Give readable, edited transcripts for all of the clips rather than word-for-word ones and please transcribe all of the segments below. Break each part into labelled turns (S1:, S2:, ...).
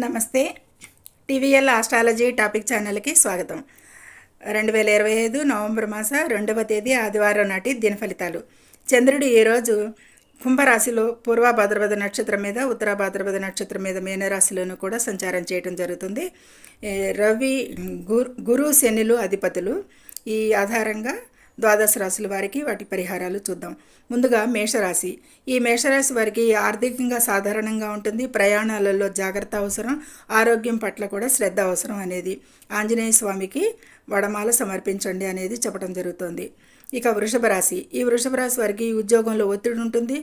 S1: నమస్తే. TVL astrology topic ఛానల్కి స్వాగతం. 2025 నవంబర్ మాస 2వ తేదీ ఆదివారం నాటి దిన ఫలితాలు. చంద్రుడు ఈరోజు కుంభరాశిలో పూర్వ భాద్రపద నక్షత్రం మీద, ఉత్తర భాద్రపద నక్షత్రం మీద మీనరాశిలోనూ కూడా సంచారం చేయడం జరుగుతుంది. రవి, గురు, శనులు అధిపతులు. ఈ ఆధారంగా ద్వాదశ రాశుల వారికి వాటి పరిహారాలు చూద్దాం. ముందుగా మేషరాశి. ఈ మేషరాశి వారికి ఆర్థికంగా సాధారణంగా ఉంటుంది. ప్రయాణాలలో జాగ్రత్త అవసరం, ఆరోగ్యం పట్ల కూడా శ్రద్ధ అవసరం అనేది. ఆంజనేయ స్వామికి వడమాల సమర్పించండి అనేది చెప్పడం జరుగుతుంది. ఇక వృషభ రాశి. ఈ వృషభ రాశి వారికి ఉద్యోగంలో ఒత్తిడి ఉంటుంది.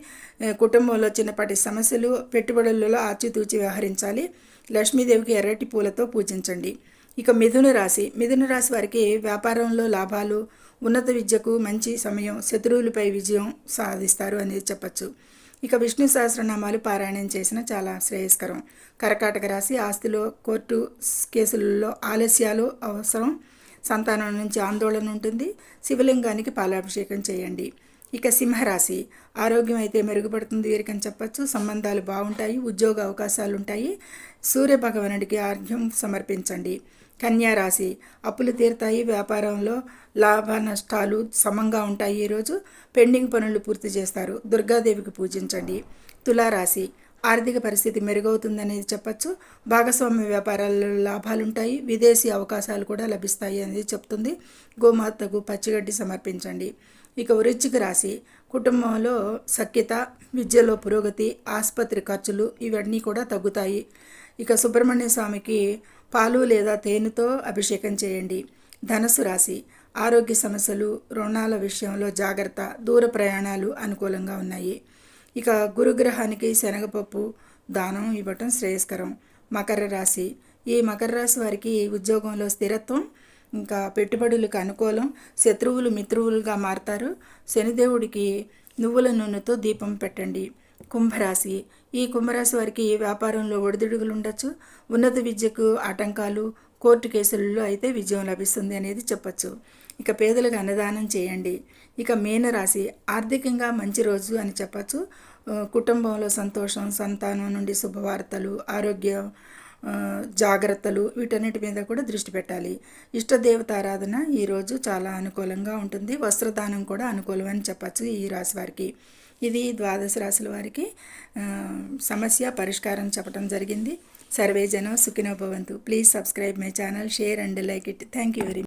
S1: కుటుంబంలో చిన్నపాటి సమస్యలు, పెట్టుబడులలో ఆచితూచి వ్యవహరించాలి. లక్ష్మీదేవికి ఎర్రటి పూలతో పూజించండి. ఇక మిథున రాశి. మిథున రాశి వారికి వ్యాపారంలో లాభాలు, ఉన్నత విద్యకు మంచి సమయం, శత్రువులపై విజయం సాధిస్తారు అనేది చెప్పచ్చు. ఇక విష్ణు సహస్రనామాలు పారాయణం చేసిన చాలా శ్రేయస్కరం. కర్కాటక రాశి. ఆస్తిలో, కోర్టు కేసులలో ఆలస్యాలు అవసరం. సంతానం నుంచి ఆందోళన ఉంటుంది. శివలింగానికి పాలాభిషేకం చేయండి. ఇక సింహరాశి. ఆరోగ్యం అయితే మెరుగుపడుతుంది వీరికని చెప్పచ్చు. సంబంధాలు బాగుంటాయి. ఉద్యోగ అవకాశాలు ఉంటాయి. సూర్య భగవానుడికి ఆర్ఘ్యం సమర్పించండి. కన్యా రాశి. అప్పులు తీరుతాయి. వ్యాపారంలో లాభ నష్టాలు సమంగా ఉంటాయి. ఈరోజు పెండింగ్ పనులు పూర్తి చేస్తారు. దుర్గాదేవికి పూజించండి. తులారాశి. ఆర్థిక పరిస్థితి మెరుగవుతుందనేది చెప్పచ్చు. భాగస్వామ్య వ్యాపారాల్లో లాభాలుంటాయి. విదేశీ అవకాశాలు కూడా లభిస్తాయి అనేది చెప్తుంది. గోమాతకు పచ్చిగడ్డి సమర్పించండి. ఇక వృశ్చిక రాశి. కుటుంబంలో సఖ్యత, విద్యలో పురోగతి, ఆసుపత్రి ఖర్చులు ఇవన్నీ కూడా తగ్గుతాయి. ఇక సుబ్రహ్మణ్య స్వామికి పాలు లేదా తేనెతో అభిషేకం చేయండి. ధనుసు రాశి. ఆరోగ్య సమస్యలు, రుణాల విషయంలో జాగ్రత్త, దూర ప్రయాణాలు అనుకూలంగా ఉన్నాయి. ఇక గురుగ్రహానికి శనగపప్పు దానం ఇవ్వటం శ్రేయస్కరం. మకర రాశి. ఈ మకర రాశి వారికి ఉద్యోగంలో స్థిరత్వం, ఇంకా పెట్టుబడులకు అనుకూలం. శత్రువులు మిత్రువులుగా మారతారు. శనిదేవుడికి నువ్వుల నూనెతో దీపం పెట్టండి. కుంభరాశి. ఈ కుంభరాశి వారికి వ్యాపారంలో ఒడిదుడుగులు ఉండొచ్చు. ఉన్నత విద్యకు ఆటంకాలు, కోర్టు కేసులలో అయితే విజయం లభిస్తుంది అనేది చెప్పచ్చు. ఇక పేదలకు అన్నదానం చేయండి. ఇక మీనరాశి. ఆర్థికంగా మంచి రోజు అని చెప్పచ్చు. కుటుంబంలో సంతోషం, సంతానం నుండి శుభవార్తలు, ఆరోగ్య జాగ్రత్తలు వీటన్నిటి మీద కూడా దృష్టి పెట్టాలి. ఇష్టదేవత ఆరాధన ఈరోజు చాలా అనుకూలంగా ఉంటుంది. వస్త్రదానం కూడా అనుకూలం అని చెప్పచ్చు ఈ రాశి వారికి. ఇది ద్వాదశ రాశుల వారికి సమస్య పరిష్కారం చెప్పడం జరిగింది. సర్వే జనం సుఖినో భవంతు. Please subscribe my channel, share and like it. Thank you very much.